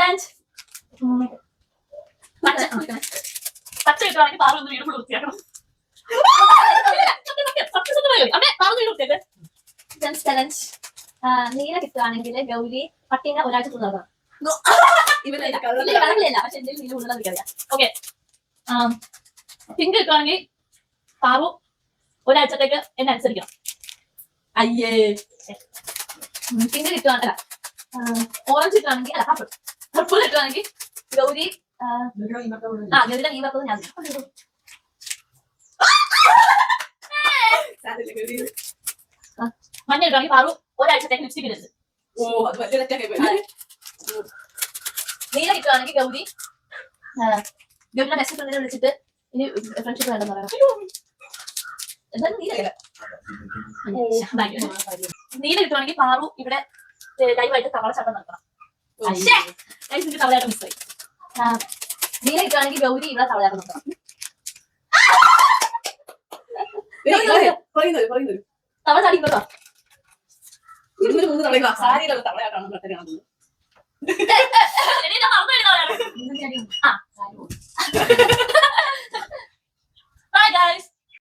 Challenge. പച്ച കിട്ടുവാണെങ്കിൽ പാറ ഒന്ന് വീട് വൃത്തിയാക്കണം. ചലഞ്ച്. നീല കിട്ടുവാണെങ്കിൽ ഗൗരി പട്ടിനെ ഒരാഴ്ച തുടങ്ങണം. കളറിലല്ല, പക്ഷെ എന്തെങ്കിലും നീല ഉള്ളത് എനിക്കറിയാം. ഓക്കെ. പിങ്ക് കിട്ടുവാണെങ്കിൽ പാറു ഒരാഴ്ചത്തേക്ക് എന്നെ അനുസരിക്കണം. അയ്യേ. പിങ്ക് കിട്ടുവാണല്ല, ഓറഞ്ച് കിട്ടുവാണെങ്കിൽ അല്ല പർപ്പിൾ. പർപ്പിൾ കിട്ടുവാണെങ്കിൽ ഗൗരി ഗൗരിയുടെ നീ വെക്കുന്നത് ഞാൻ. മഞ്ഞ കിട്ടുവാണെങ്കിൽ പാറു ഒരാഴ്ചത്തേക്ക് ലിപ്സ്റ്റിക് ഇടരുത്. നീല കിട്ടുവാണെങ്കിൽ ഗൗരി ഗൗരിയുടെ ബെസ്റ്റ് ഫ്രണ്ടിനെ വിളിച്ചിട്ട് ഇനി ഫ്രണ്ട്ഷിപ്പ് വേണ്ടെന്ന് പറയണം. എന്തായാലും നീല കിട്ടുവാണെങ്കിൽ പാറു ഇവിടെ ലൈവായിട്ട് തവളച്ചാട്ടം നടക്കണം. തവളയാട്ടം മിസ്സായി. നീല കിട്ടുവാണെങ്കിൽ ഗൗരി ഇവിടെ തവളയാട്ടം നടക്കണം. തവളച്ചാടി ഇങ്ങോട്ടോ. സാരിയിലുള്ള തവളയാട്ടാണ്.